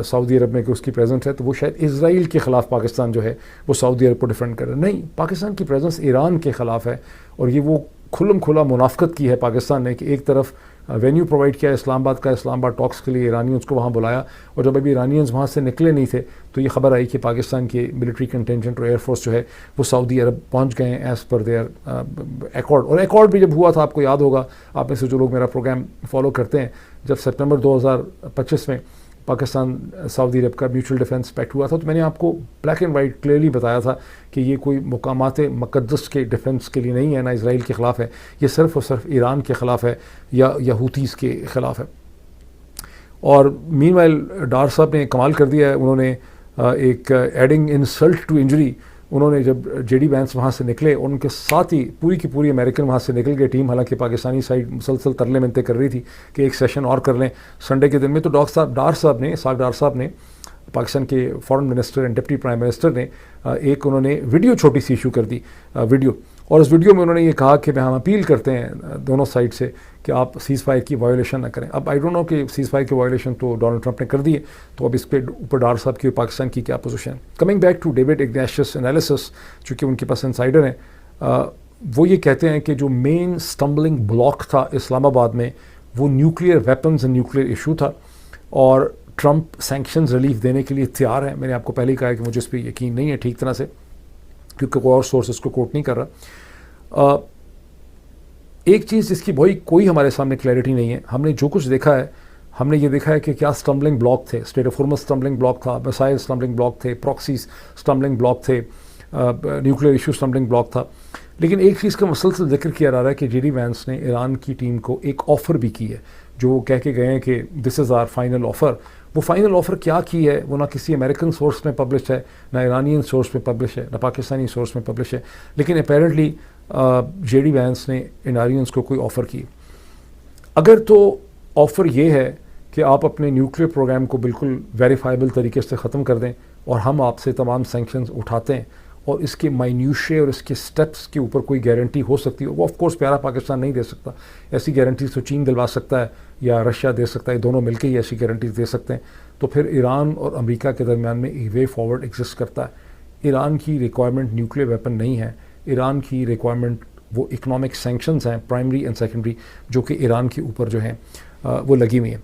سعودی عرب میں کہ اس کی پریزنس ہے تو وہ شاید اسرائیل کے خلاف پاکستان جو ہے وہ سعودی عرب کو ڈیفینڈ کر رہا ہے۔ نہیں، پاکستان کی پریزنس ایران کے خلاف ہے، اور یہ وہ کھلم کھلا منافقت کی ہے پاکستان نے کہ ایک طرف وینیو پرووائڈ کیا اسلام آباد کا، اسلام آباد ٹاکس کے لیے ایرانیز کو وہاں بلایا، اور جب ابھی ایرانیز وہاں سے نکلے نہیں تھے تو یہ خبر آئی کہ پاکستان کے ملٹری کنٹینجنٹ اور ایئر فورس جو ہے وہ سعودی عرب پہنچ گئے ہیں ایز پر دیئر ایکارڈ۔ اور ایکارڈ بھی جب ہوا تھا، آپ کو یاد ہوگا، آپ میں سے جو لوگ میرا پروگرام فالو کرتے ہیں، جب سپتمبر 2025 میں پاکستان سعودی عرب کا میوچل ڈیفنس پیکٹ ہوا تھا، تو میں نے آپ کو بلیک اینڈ وائٹ کلیئرلی بتایا تھا کہ یہ کوئی مقامات مقدس کے ڈیفنس کے لیے نہیں ہے، نہ اسرائیل کے خلاف ہے، یہ صرف اور صرف ایران کے خلاف ہے یا ہوتیز کے خلاف ہے۔ اور مین وائل ڈار صاحب نے کمال کر دیا ہے، انہوں نے ایک ایڈنگ انسلٹ ٹو انجری، انہوں نے جب جے ڈی وینس وہاں سے نکلے اور ان کے ساتھ ہی پوری کی پوری امریکن وہاں سے نکل گئے ٹیم، حالانکہ پاکستانی سائڈ مسلسل ترلے منتے کر رہی تھی کہ ایک سیشن اور کر لیں سنڈے کے دن میں، تو ڈار صاحب نے پاکستان کے foreign minister and deputy prime minister نے ایک انہوں نے ویڈیو چھوٹی سی ایشو کر دی ویڈیو، اور اس ویڈیو میں انہوں نے یہ کہا کہ ہم اپیل کرتے ہیں دونوں سائڈ سے کہ آپ سیز فائر کی وائلیشن نہ کریں۔ اب آئی ڈونٹ نو کہ سیز فائر کی وائلیشن تو ڈونلڈ ٹرمپ نے کر دی ہے، تو اب اس کے اوپر ڈار صاحب کی پاکستان کی کیا پوزیشن ہے۔ Coming back to David Ignatius analysis, چونکہ ان کے پاس انسائڈر ہیں، وہ یہ کہتے ہیں کہ جو مین سٹمبلنگ بلاک تھا اسلام آباد میں وہ nuclear weapons and nuclear issue تھا، اور ٹرمپ سینکشنز ریلیف دینے کے لیے تیار ہیں۔ میں نے آپ کو پہلے ہی کہا کہ مجھے اس پہ یقین نہیں ہے ٹھیک طرح سے، کیونکہ کوئی اور سورس اس کو کوٹ نہیں کر رہا۔ ایک چیز جس کی کوئی ہمارے سامنے کلیئرٹی نہیں ہے، ہم نے جو کچھ دیکھا ہے، ہم نے یہ دیکھا ہے کہ کیا سٹمبلنگ بلاک تھے، اسٹیٹ آف ہارمز سٹمبلنگ بلاک تھا، مسائل سٹمبلنگ بلاک تھے، پراکسیز سٹمبلنگ بلاک تھے، نیوکلیئر ایشو سٹمبلنگ بلاک تھا۔ لیکن ایک چیز کا مسلسل ذکر کیا جا رہا ہے کہ جے ڈی وینس نے ایران کی ٹیم کو ایک آفر بھی کی ہے، جو وہ کہہ کے گئے ہیں کہ دس از آر فائنل آفر۔ وہ فائنل آفر کیا کی ہے وہ نہ کسی امریکن سورس میں پبلش ہے، نہ ایرانین سورس میں پبلش ہے، نہ پاکستانی سورس میں پبلش ہے، لیکن اپیرنٹلی جے ڈی وینس نے ایرانینس کو کوئی آفر کی۔ اگر تو آفر یہ ہے کہ آپ اپنے نیوکلیئر پروگرام کو بالکل ویریفائبل طریقے سے ختم کر دیں اور ہم آپ سے تمام سینکشنز اٹھاتے ہیں، اور اس کے مائنیوشے اور اس کے سٹیپس کے اوپر کوئی گارنٹی ہو سکتی ہے، وہ آف کورس پیارا پاکستان نہیں دے سکتا، ایسی گارنٹیز تو چین دلوا سکتا ہے یا رشیا دے سکتا ہے، دونوں مل کے ہی ایسی گارنٹیز دے سکتے ہیں، تو پھر ایران اور امریکہ کے درمیان میں ایک وے فارورڈ ایگزسٹ کرتا ہے۔ ایران کی ریکوائرمنٹ نیوکلیئر ویپن نہیں ہے، ایران کی ریکوائرمنٹ وہ اکنامک سینکشنز ہیں پرائمری اینڈ سیکنڈری، جو کہ ایران کے اوپر جو ہیں وہ لگی ہوئی ہیں۔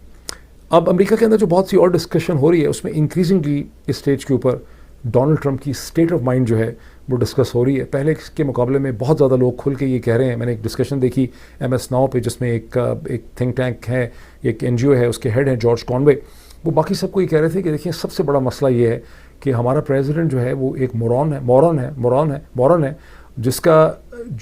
اب امریکہ کے اندر جو بہت سی اور ڈسکشن ہو رہی ہے، اس میں انکریزنگلی اس اسٹیج کے اوپر ڈونلڈ ٹرمپ کی اسٹیٹ آف مائنڈ جو ہے وہ ڈسکس ہو رہی ہے۔ پہلے اس کے مقابلے میں بہت زیادہ لوگ کھل کے یہ کہہ رہے ہیں، میں نے ایک ڈسکشن دیکھی MS ناؤ پہ جس میں ایک تھنک ٹینک ہے، ایک NGO ہے، اس کے ہیڈ ہیں جارج کانوے، وہ باقی سب کو یہ کہہ رہے تھے کہ دیکھیں سب سے بڑا مسئلہ یہ ہے کہ ہمارا پریزیڈنٹ جو ہے وہ ایک مورون ہے جس کا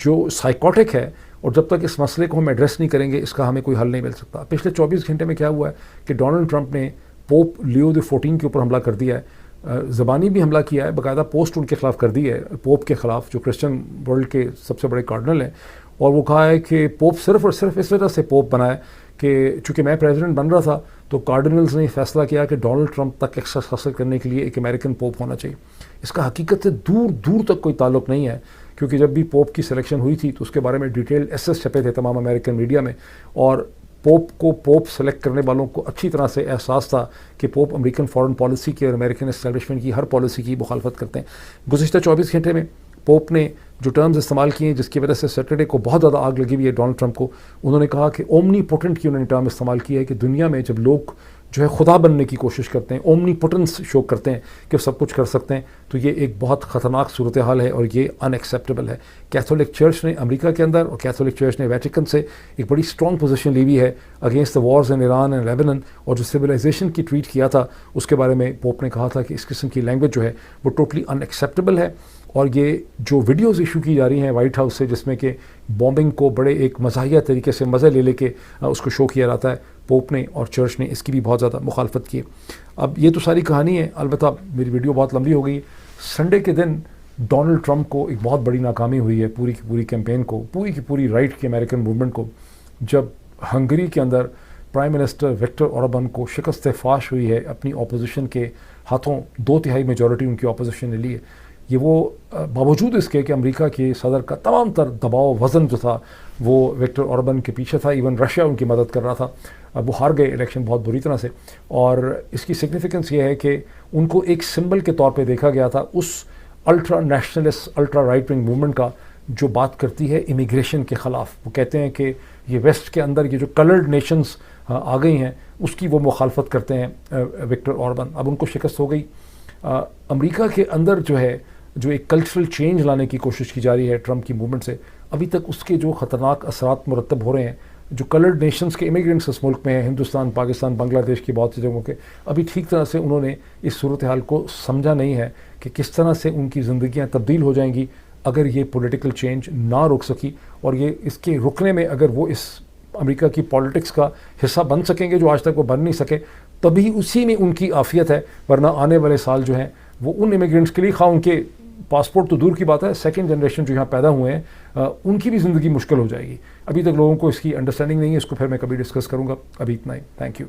جو سائیکوٹک ہے اور جب تک اس مسئلے کو ہم ایڈریس نہیں کریں گے اس کا ہمیں کوئی حل نہیں مل سکتا. پچھلے 24 گھنٹے میں کیا ہوا ہے کہ ڈونلڈ ٹرمپ نے پوپ لیو دی 14 کے اوپر حملہ کر دیا ہے, زبانی بھی حملہ کیا ہے, باقاعدہ پوسٹ ان کے خلاف کر دی ہے, پوپ کے خلاف جو کرسچن ورلڈ کے سب سے بڑے کارڈنل ہیں, اور وہ کہا ہے کہ پوپ صرف اور صرف اس وجہ سے پوپ بنا ہے کہ چونکہ میں پریزیڈنٹ بن رہا تھا تو کارڈنلز نے فیصلہ کیا کہ ڈونلڈ ٹرمپ تک ایکسیس حاصل کرنے کے لیے ایک امریکن پوپ ہونا چاہیے. اس کا حقیقت سے دور دور تک کوئی تعلق نہیں ہے, کیونکہ جب بھی پوپ کی سلیکشن ہوئی تھی تو اس کے بارے میں ڈیٹیلڈ ایسیز چھپے تھے تمام امریکن میڈیا میں, اور پوپ سلیکٹ کرنے والوں کو اچھی طرح سے احساس تھا کہ پوپ امریکن فارن پالیسی کی اور امریکن اسٹیبلشمنٹ کی ہر پالیسی کی مخالفت کرتے ہیں. گزشتہ 24 گھنٹے میں پوپ نے جو ٹرمز استعمال کیے ہیں جس کی وجہ سے سیٹرڈے کو بہت زیادہ آگ لگی ہوئی ہے ڈونلڈ ٹرمپ کو, انہوں نے کہا کہ اومنی پوٹنٹ کی انہوں نے ٹرم استعمال کی ہے کہ دنیا میں جب لوگ جو ہے خدا بننے کی کوشش کرتے ہیں, اومنی پوٹنس شو کرتے ہیں کہ وہ سب کچھ کر سکتے ہیں, تو یہ ایک بہت خطرناک صورتحال ہے اور یہ ان ایکسیپٹیبل ہے. کیتھولک چرچ نے امریکہ کے اندر اور کیتھولک چرچ نے ویٹیکن سے ایک بڑی اسٹرانگ پوزیشن لی ہوئی ہے against the wars in Iran and Lebanon, اور جو سویلائزیشن کی ٹویٹ کیا تھا اس کے بارے میں پوپ نے کہا تھا کہ اس قسم کی لینگویج جو ہے وہ ٹوٹلی ان ایکسیپٹیبل ہے. اور یہ جو ویڈیوز ایشو کی جا رہی ہیں وائٹ ہاؤس سے جس میں کہ بومبنگ کو بڑے ایک مزاحیہ طریقے سے مزے لے کے اس کو شو کیا جاتا ہے, پوپ نے اور چرچ نے اس کی بھی بہت زیادہ مخالفت کی. اب یہ تو ساری کہانی ہے, البتہ میری ویڈیو بہت لمبی ہو گئی. سنڈے کے دن ڈونلڈ ٹرمپ کو ایک بہت بڑی ناکامی ہوئی ہے پوری کی پوری کیمپین کو, پوری کی پوری رائٹ کی امریکن موومنٹ کو, جب ہنگری کے اندر پرائم منسٹر وکٹر اوربان کو شکست فاش ہوئی ہے اپنی اپوزیشن کے ہاتھوں. 2/3 میجورٹی ان کی اپوزیشن نے لی ہے. یہ وہ باوجود اس کے کہ امریکہ کے صدر کا تمام تر دباؤ وزن جو تھا وہ وکٹر اوربان کے پیچھے تھا, ایون رشیا ان کی مدد کر رہا تھا. وہ ہار گئے الیکشن بہت بری طرح سے, اور اس کی سگنیفیکنس یہ ہے کہ ان کو ایک سمبل کے طور پہ دیکھا گیا تھا اس ultra nationalist ultra right wing movement کا جو بات کرتی ہے امیگریشن کے خلاف. وہ کہتے ہیں کہ یہ ویسٹ کے اندر یہ جو کلرڈ نیشنز آ گئی ہیں اس کی وہ مخالفت کرتے ہیں وکٹر اوربان. اب ان کو شکست ہو گئی. امریکہ کے اندر جو ہے جو ایک کلچرل چینج لانے کی کوشش کی جا رہی ہے ٹرمپ کی موومنٹ سے, ابھی تک اس کے جو خطرناک اثرات مرتب ہو رہے ہیں. جو کلرڈ نیشنز کے امیگرینٹس اس ملک میں ہیں, ہندوستان, پاکستان, بنگلہ دیش کی بہت سی جگہوں کے, ابھی ٹھیک طرح سے انہوں نے اس صورتحال کو سمجھا نہیں ہے کہ کس طرح سے ان کی زندگیاں تبدیل ہو جائیں گی اگر یہ پولیٹیکل چینج نہ روک سکی, اور یہ اس کے رکنے میں اگر وہ اس امریکہ کی پالیٹکس کا حصہ بن سکیں گے جو آج تک وہ بن نہیں سکے, تبھی اسی میں ان کی عافیت ہے. ورنہ آنے والے سال جو ہیں وہ ان امیگرینٹس کے لیے, خواہ ان کے پاسپورٹ تو دور کی بات ہے, سیکنڈ جنریشن جو یہاں پیدا ہوئے ہیں ان کی بھی زندگی مشکل ہو جائے گی. ابھی تک لوگوں کو اس کی انڈرسٹینڈنگ نہیں ہے, اس کو پھر میں کبھی ڈسکس کروں گا. ابھی اتنا ہی, تھینک یو.